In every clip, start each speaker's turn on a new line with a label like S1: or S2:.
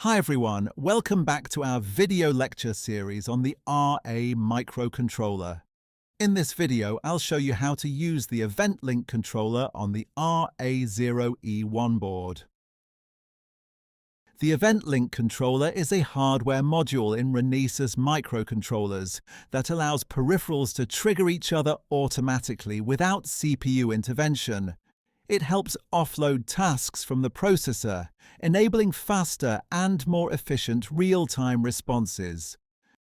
S1: Hi everyone, welcome back to our video lecture series on the RA microcontroller. In this video, I'll show you how to use the event link controller on the RA0E1 board. The event link controller is a hardware module in Renesas microcontrollers that allows peripherals to trigger each other automatically without CPU intervention. It helps offload tasks from the processor, enabling faster and more efficient real-time responses.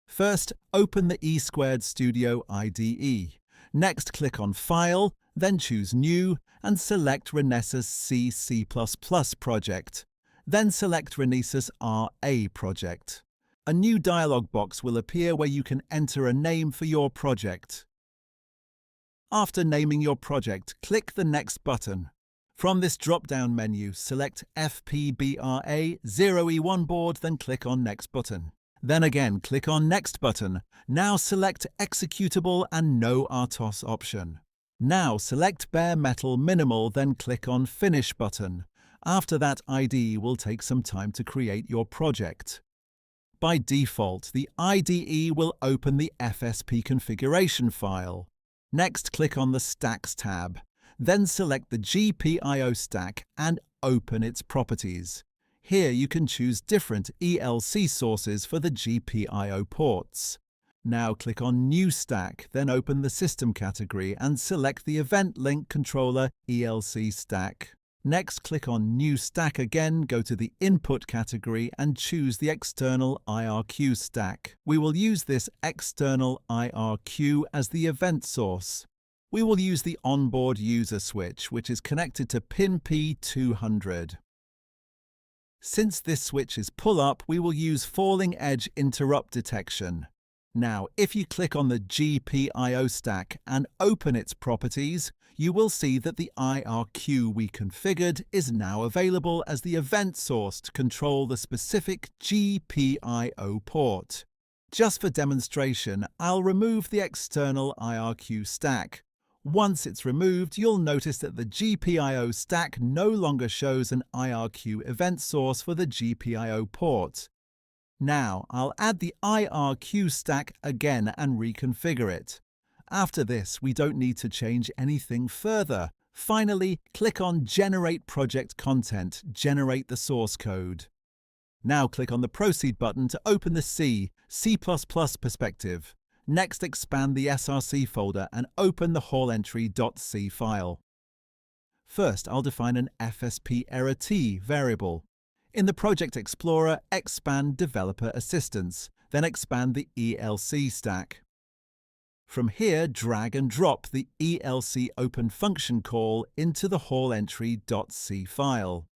S1: First, open the E² Studio IDE. Next, click on File, then choose New and select Renesas C++ project. Then select Renesas RA project. A new dialog box will appear where you can enter a name for your project. After naming your project, click the Next button. From this drop-down menu, select FPBRA0E1 board, then click on Next button. Then again, click on Next button. Now select Executable and No RTOS option. Now select Bare Metal Minimal, then click on Finish button. After that, IDE will take some time to create your project. By default, the IDE will open the FSP configuration file. Next, click on the Stacks tab. Then select the GPIO stack and open its properties. Here you can choose different ELC sources for the GPIO ports. Now click on New Stack, then open the System category and select the Event Link Controller ELC stack. Next, click on New Stack again, go to the Input category and choose the External IRQ stack. We will use this external IRQ as the event source. We will use the onboard user switch, which is connected to pin P200. Since this switch is pull-up, we will use falling edge interrupt detection. Now, if you click on the GPIO stack and open its properties, you will see that the IRQ we configured is now available as the event source to control the specific GPIO port. Just for demonstration, I'll remove the external IRQ stack. Once it's removed, you'll notice that the GPIO stack no longer shows an IRQ event source for the GPIO port. Now, I'll add the IRQ stack again and reconfigure it. After this, we don't need to change anything further. Finally, click on Generate Project Content, generate the source code. Now click on the Proceed button to open the C++ perspective. Next, expand the src folder and open the hallentry.c file. First, I'll define an FSP error T variable. In the Project Explorer, expand Developer Assistance, then expand the ELC stack. From here, drag and drop the ELC open function call into the hallentry.c file.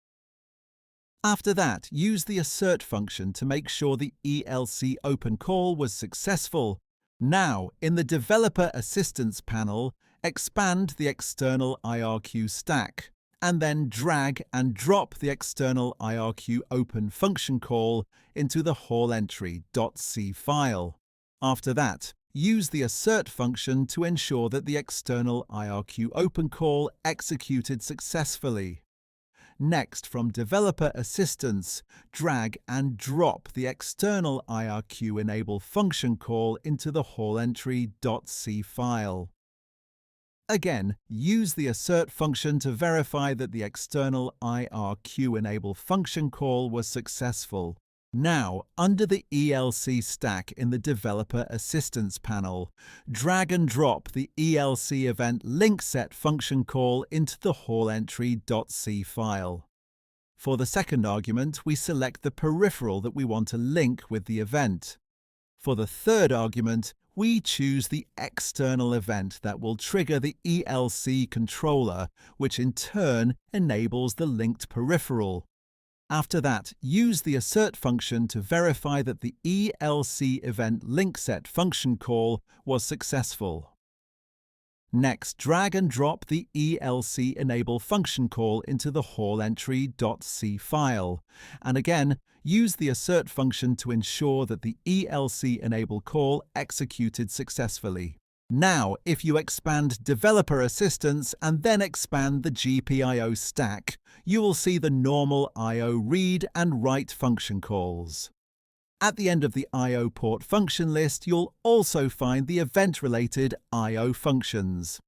S1: After that, use the assert function to make sure the ELC open call was successful. Now, in the Developer Assistance panel, expand the external IRQ stack, and then drag and drop the external IRQ open function call into the hallentry.c file. After that, use the assert function to ensure that the external IRQ open call executed successfully. Next, from Developer Assistance, drag and drop the external IRQ enable function call into the hallentry.c file. Again, use the assert function to verify that the external IRQ enable function call was successful. Now, under the ELC stack in the Developer Assistance panel, drag and drop the ELC event linkset function call into the hallentry.c file. For the second argument, we select the peripheral that we want to link with the event. For the third argument, we choose the external event that will trigger the ELC controller, which in turn enables the linked peripheral. After that, use the assert function to verify that the ELC event linkset function call was successful. Next, drag and drop the ELC enable function call into the hallentry.c file, and again, use the assert function to ensure that the ELC enable call executed successfully. Now, if you expand Developer Assistance and then expand the GPIO stack, you will see the normal I/O read and write function calls. At the end of the I/O port function list, you'll also find the event-related I/O functions.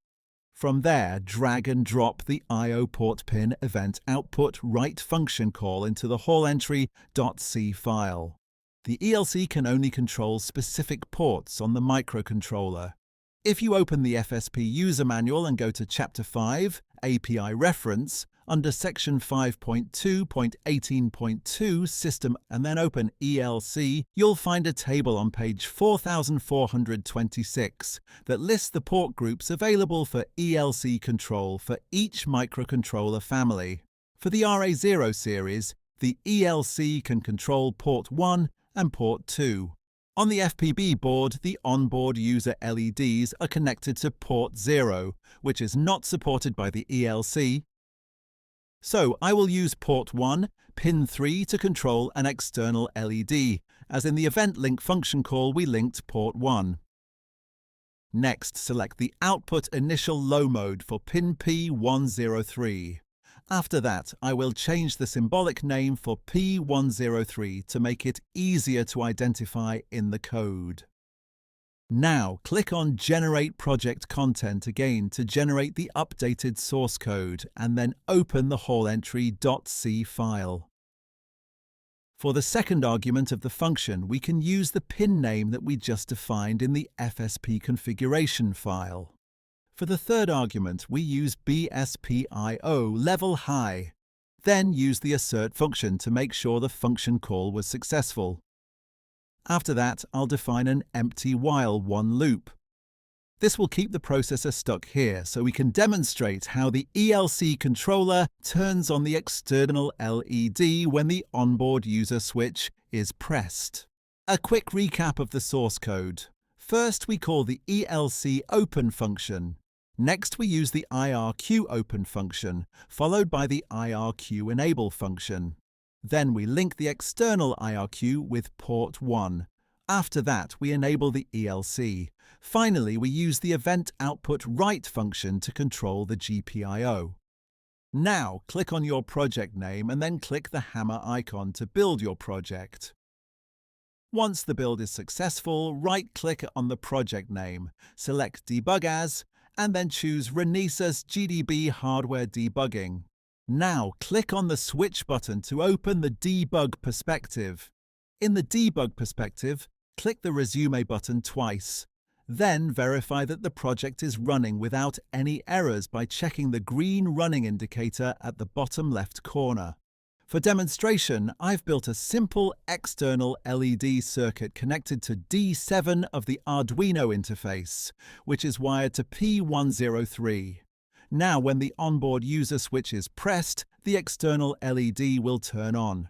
S1: From there, drag and drop the I/O port pin event output write function call into the hall entry.c file. The ELC can only control specific ports on the microcontroller. If you open the FSP user manual and go to Chapter 5, API Reference, under Section 5.2.18.2 System and then open ELC, you'll find a table on page 4426 that lists the port groups available for ELC control for each microcontroller family. For the RA0 series, the ELC can control port 1 and port 2. On the FPB board, the onboard user LEDs are connected to port 0, which is not supported by the ELC. So I will use port 1, pin 3 to control an external LED, as in the event link function call we linked port 1. Next, select the output initial low mode for pin P103. After that, I will change the symbolic name for P103 to make it easier to identify in the code. Now, click on Generate Project Content again to generate the updated source code and then open the hall entry.c file. For the second argument of the function, we can use the pin name that we just defined in the FSP configuration file. For the third argument, we use BSPIO level high, then use the assert function to make sure the function call was successful. After that, I'll define an empty while one loop. This will keep the processor stuck here so we can demonstrate how the ELC controller turns on the external LED when the onboard user switch is pressed. A quick recap of the source code. First, we call the ELC open function. Next, we use the IRQ-open function, followed by the IRQ-enable function. Then we link the external IRQ with port 1. After that, we enable the ELC. Finally, we use the event output write function to control the GPIO. Now, click on your project name and then click the hammer icon to build your project. Once the build is successful, right-click on the project name, select Debug As, and then choose Renesas GDB Hardware Debugging. Now click on the Switch button to open the Debug perspective. In the Debug perspective, click the Resume button twice. Then verify that the project is running without any errors by checking the green running indicator at the bottom left corner. For demonstration, I've built a simple external LED circuit connected to D7 of the Arduino interface, which is wired to P103. Now, when the onboard user switch is pressed, the external LED will turn on.